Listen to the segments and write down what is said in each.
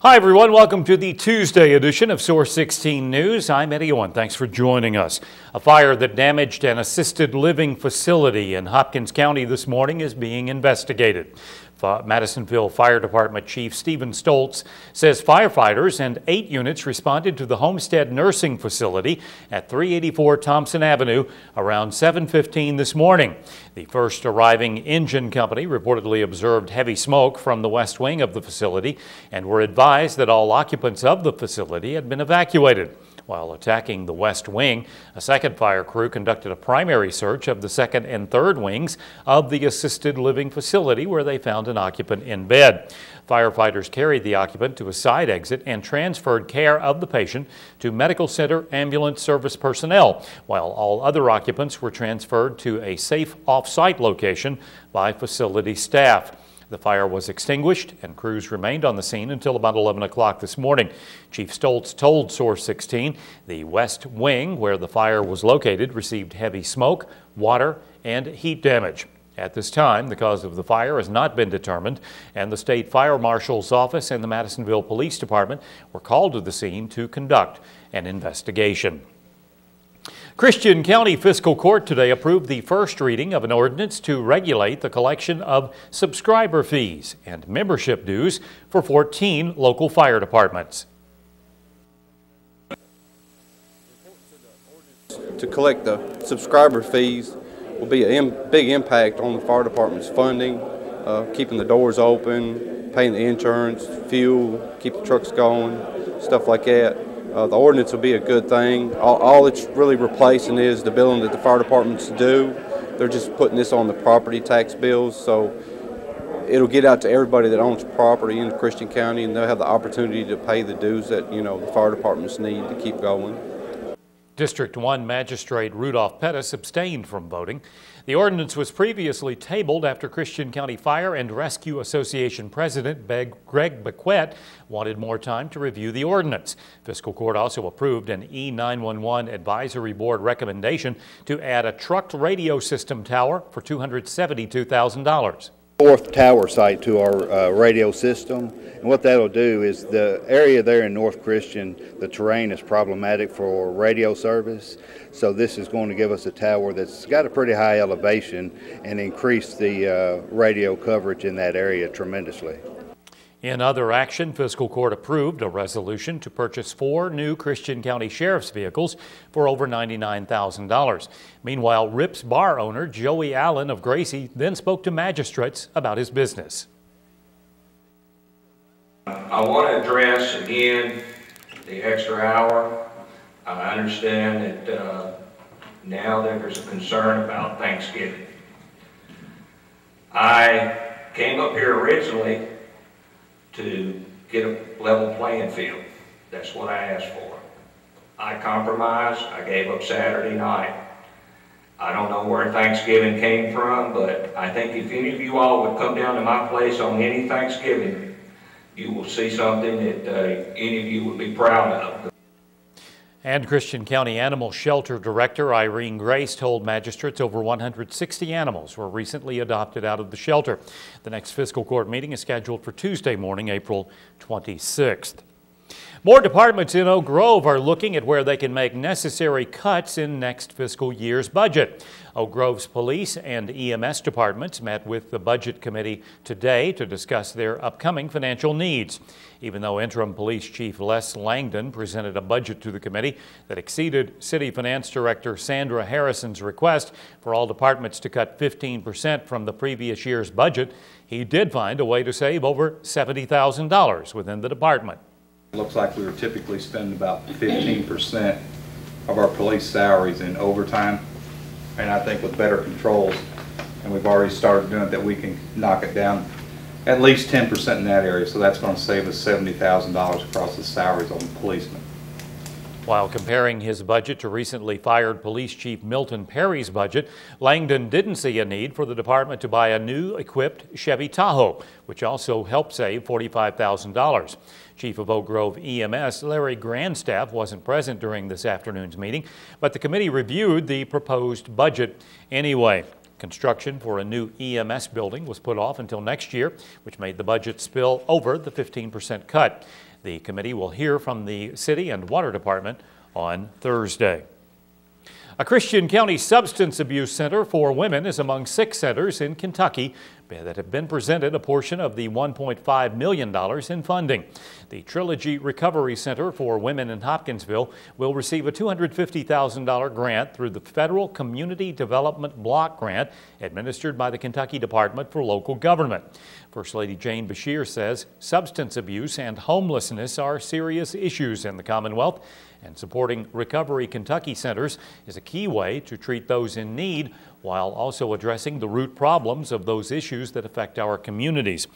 Hi everyone, welcome to the Tuesday edition of Source 16 News. I'm Eddie Owen. Thanks for joining us. A fire that damaged an assisted living facility in Hopkins County this morning is being investigated. Madisonville Fire Department Chief Stephen Stoltz says firefighters and 8 units responded to the Homestead Nursing Facility at 384 Thompson Avenue around 7:15 this morning. The first arriving engine company reportedly observed heavy smoke from the west wing of the facility and were advised that all occupants of the facility had been evacuated. While attacking the west wing, a second fire crew conducted a primary search of the second and third wings of the assisted living facility where they found an occupant in bed. Firefighters carried the occupant to a side exit and transferred care of the patient to medical center ambulance service personnel, while all other occupants were transferred to a safe off-site location by facility staff. The fire was extinguished and crews remained on the scene until about 11 o'clock this morning. Chief Stoltz told Source 16 the west wing where the fire was located received heavy smoke, water, and heat damage. At this time, the cause of the fire has not been determined, and the State Fire Marshal's Office and the Madisonville Police Department were called to the scene to conduct an investigation. Christian County Fiscal Court today approved the first reading of an ordinance to regulate the collection of subscriber fees and membership dues for 14 local fire departments. To collect the subscriber fees will be a big impact on the fire department's funding, keeping the doors open, paying the insurance, fuel, keep the trucks going, stuff like that. The ordinance will be a good thing. All it's really replacing is the billing that the fire departments do. They're just putting this on the property tax bills, so it'll get out to everybody that owns property in Christian County, and they'll have the opportunity to pay the dues that the fire departments need to keep going. District 1 Magistrate Rudolph Pettis abstained from voting. The ordinance was previously tabled after Christian County Fire and Rescue Association President Greg Bequette wanted more time to review the ordinance. Fiscal Court also approved an E911 Advisory Board recommendation to add a trucked radio system tower for $272,000. Fourth tower site to our radio system, and what that'll do is the area there in North Christian, the terrain is problematic for radio service, so this is going to give us a tower that's got a pretty high elevation and increase the radio coverage in that area tremendously. In other action, Fiscal Court approved a resolution to purchase 4 new Christian County Sheriff's vehicles for over $99,000. Meanwhile, Rips Bar owner Joey Allen of Gracie then spoke to magistrates about his business. I want to address again the extra hour. I understand that now that there's a concern about Thanksgiving. I came up here originally to get a level playing field. That's what I asked for. I compromised. I gave up Saturday night. I don't know where Thanksgiving came from, but I think if any of you all would come down to my place on any Thanksgiving, you will see something that any of you would be proud of. And Christian County Animal Shelter Director Irene Grace told magistrates over 160 animals were recently adopted out of the shelter. The next fiscal court meeting is scheduled for Tuesday morning, April 26th. More departments in Oak Grove are looking at where they can make necessary cuts in next fiscal year's budget. Oak Grove's police and EMS departments met with the Budget Committee today to discuss their upcoming financial needs. Even though Interim Police Chief Les Langdon presented a budget to the committee that exceeded City Finance Director Sandra Harrison's request for all departments to cut 15% from the previous year's budget, he did find a way to save over $70,000 within the department. It looks like we were typically spending about 15% of our police salaries in overtime, and I think with better controls, and we've already started doing it, that we can knock it down at least 10% in that area, so that's going to save us $70,000 across the salaries on the policemen. While comparing his budget to recently fired Police Chief Milton Perry's budget, Langdon didn't see a need for the department to buy a new equipped Chevy Tahoe, which also helped save $45,000. Chief of Oak Grove EMS Larry Grandstaff wasn't present during this afternoon's meeting, but the committee reviewed the proposed budget anyway. Construction for a new EMS building was put off until next year, which made the budget spill over the 15% cut. The committee will hear from the City and Water Department on Thursday. A Christian County Substance Abuse Center for Women is among 6 centers in Kentucky that have been presented a portion of the $1.5 million in funding. The Trilogy Recovery Center for Women in Hopkinsville will receive a $250,000 grant through the Federal Community Development Block Grant administered by the Kentucky Department for Local Government. First Lady Jane Beshear says substance abuse and homelessness are serious issues in the Commonwealth, and supporting Recovery Kentucky centers is a key way to treat those in need while also addressing the root problems of those issues that affect our communities.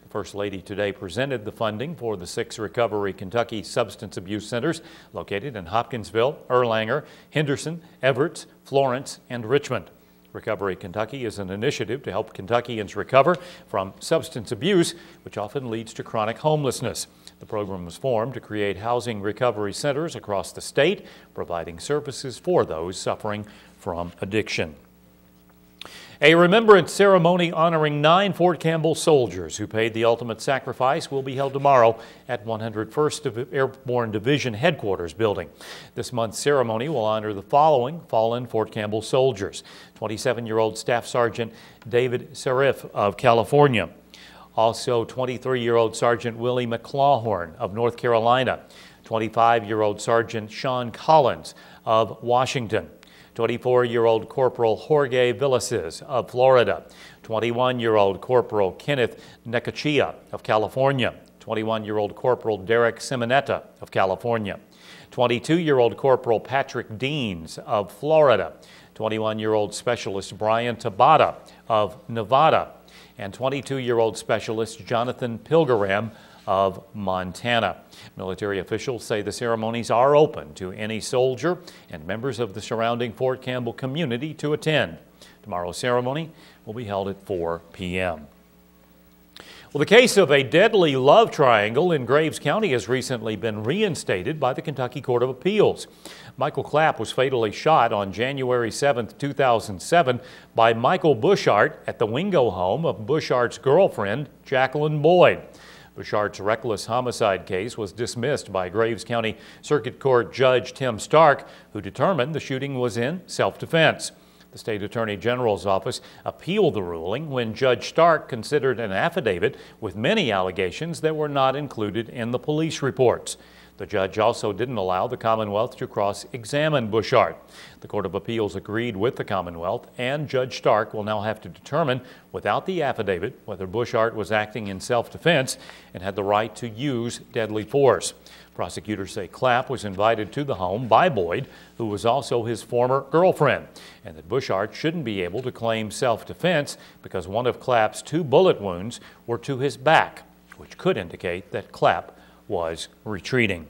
The First Lady today presented the funding for the 6 Recovery Kentucky substance abuse centers located in Hopkinsville, Erlanger, Henderson, Everett, Florence, and Richmond. Recovery Kentucky is an initiative to help Kentuckians recover from substance abuse, which often leads to chronic homelessness. The program was formed to create housing recovery centers across the state, providing services for those suffering from addiction. A remembrance ceremony honoring 9 Fort Campbell soldiers who paid the ultimate sacrifice will be held tomorrow at 101st Airborne Division Headquarters building. This month's ceremony will honor the following fallen Fort Campbell soldiers: 27-year-old Staff Sergeant David Serif of California, also 23-year-old Sergeant Willie McClawhorn of North Carolina, 25-year-old Sergeant Sean Collins of Washington, 24-year-old Corporal Jorge Villases of Florida, 21-year-old Corporal Kenneth Necachia of California, 21-year-old Corporal Derek Simonetta of California, 22-year-old Corporal Patrick Deans of Florida, 21-year-old Specialist Brian Tabata of Nevada, and 22-year-old Specialist Jonathan Pilgaram of Montana. Military officials say the ceremonies are open to any soldier and members of the surrounding Fort Campbell community to attend. Tomorrow's ceremony will be held at 4 p.m. Well, the case of a deadly love triangle in Graves County has recently been reinstated by the Kentucky Court of Appeals. Michael Clapp was fatally shot on January 7, 2007 by Michael Bushart at the Wingo home of Bushart's girlfriend, Jacqueline Boyd. Bushart's reckless homicide case was dismissed by Graves County Circuit Court Judge Tim Stark, who determined the shooting was in self-defense. The State Attorney General's office appealed the ruling when Judge Stark considered an affidavit with many allegations that were not included in the police reports. The judge also didn't allow the Commonwealth to cross-examine Bushart. The Court of Appeals agreed with the Commonwealth, and Judge Stark will now have to determine, without the affidavit, whether Bushart was acting in self-defense and had the right to use deadly force. Prosecutors say Clapp was invited to the home by Boyd, who was also his former girlfriend, and that Bushart shouldn't be able to claim self-defense because one of Clapp's 2 bullet wounds were to his back, which could indicate that Clapp was retreating.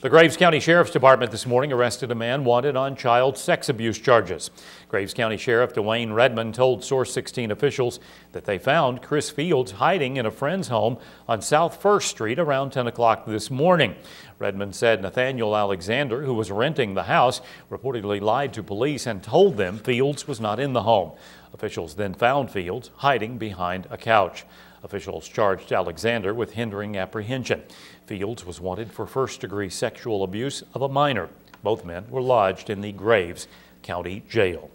The Graves County Sheriff's Department this morning arrested a man wanted on child sex abuse charges. Graves County Sheriff Dwayne Redmond told Source16 officials that they found Chris Fields hiding in a friend's home on South 1st Street around 10 o'clock this morning. Redmond said Nathaniel Alexander, who was renting the house, reportedly lied to police and told them Fields was not in the home. Officials then found Fields hiding behind a couch. Officials charged Alexander with hindering apprehension. Fields was wanted for first-degree sexual abuse of a minor. Both men were lodged in the Graves County Jail.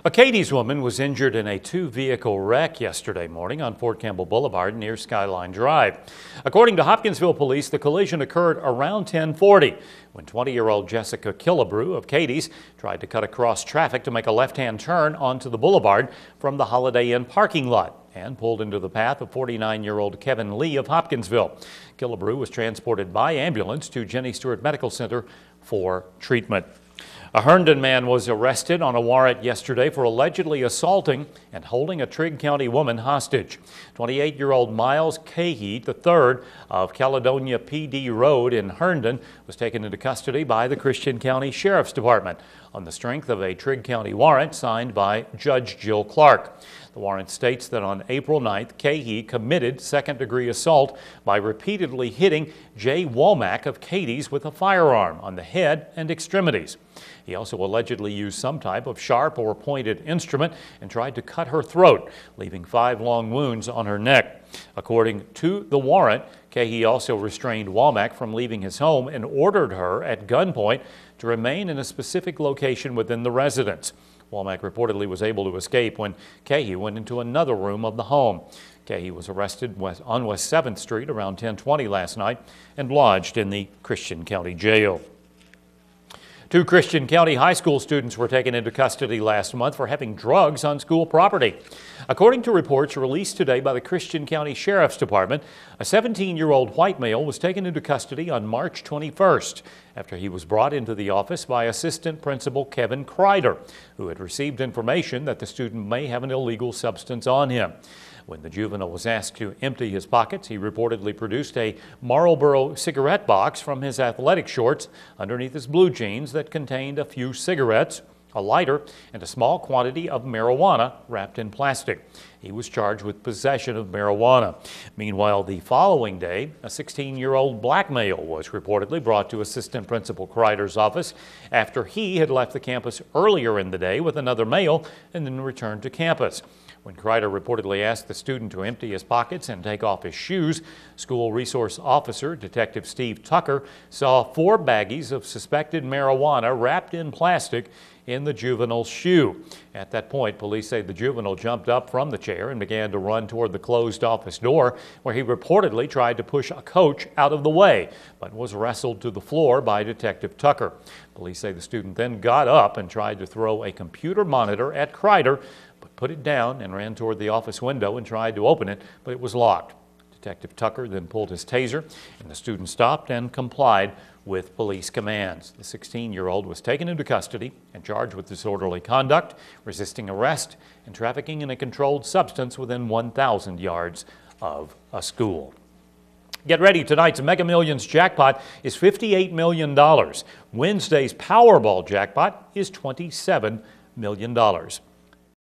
A Cadiz woman was injured in a 2-vehicle wreck yesterday morning on Fort Campbell Boulevard near Skyline Drive. According to Hopkinsville police, the collision occurred around 10:40 when 20-year-old Jessica Killebrew of Cadiz tried to cut across traffic to make a left-hand turn onto the boulevard from the Holiday Inn parking lot and pulled into the path of 49-year-old Kevin Lee of Hopkinsville. Killebrew was transported by ambulance to Jenny Stewart Medical Center for treatment. A Herndon man was arrested on a warrant yesterday for allegedly assaulting and holding a Trigg County woman hostage. 28-year-old Miles Cahey III of Caledonia PD Road in Herndon was taken into custody by the Christian County Sheriff's Department on the strength of a Trigg County warrant signed by Judge Jill Clark. The warrant states that on April 9th, Cahey committed second-degree assault by repeatedly hitting Jay Womack of Cadiz with a firearm on the head and extremities. He also allegedly used some type of sharp or pointed instrument and tried to cut her throat, leaving 5 long wounds on her neck. According to the warrant, Cahey also restrained Womack from leaving his home and ordered her at gunpoint to remain in a specific location within the residence. Womack reportedly was able to escape when Cahey went into another room of the home. Cahey was arrested on West 7th Street around 10:20 last night and lodged in the Christian County Jail. 2 Christian County high school students were taken into custody last month for having drugs on school property. According to reports released today by the Christian County Sheriff's Department, a 17-year-old white male was taken into custody on March 21st after he was brought into the office by Assistant Principal Kevin Kreider, who had received information that the student may have an illegal substance on him. When the juvenile was asked to empty his pockets, he reportedly produced a Marlboro cigarette box from his athletic shorts underneath his blue jeans that contained a few cigarettes, a lighter, and a small quantity of marijuana wrapped in plastic. He was charged with possession of marijuana. Meanwhile, the following day, a 16-year-old black male was reportedly brought to Assistant Principal Kreider's office after he had left the campus earlier in the day with another male and then returned to campus. When Kreider reportedly asked the student to empty his pockets and take off his shoes, school resource officer Detective Steve Tucker saw 4 baggies of suspected marijuana wrapped in plastic in the juvenile's shoe. At that point, police say the juvenile jumped up from the chair and began to run toward the closed office door, where he reportedly tried to push a coach out of the way, but was wrestled to the floor by Detective Tucker. Police say the student then got up and tried to throw a computer monitor at Kreider, but put it down and ran toward the office window and tried to open it, but it was locked. Detective Tucker then pulled his taser, and the student stopped and complied with police commands. The 16-year-old was taken into custody and charged with disorderly conduct, resisting arrest, and trafficking in a controlled substance within 1,000 yards of a school. Get ready, tonight's Mega Millions jackpot is $58 million. Wednesday's Powerball jackpot is $27 million.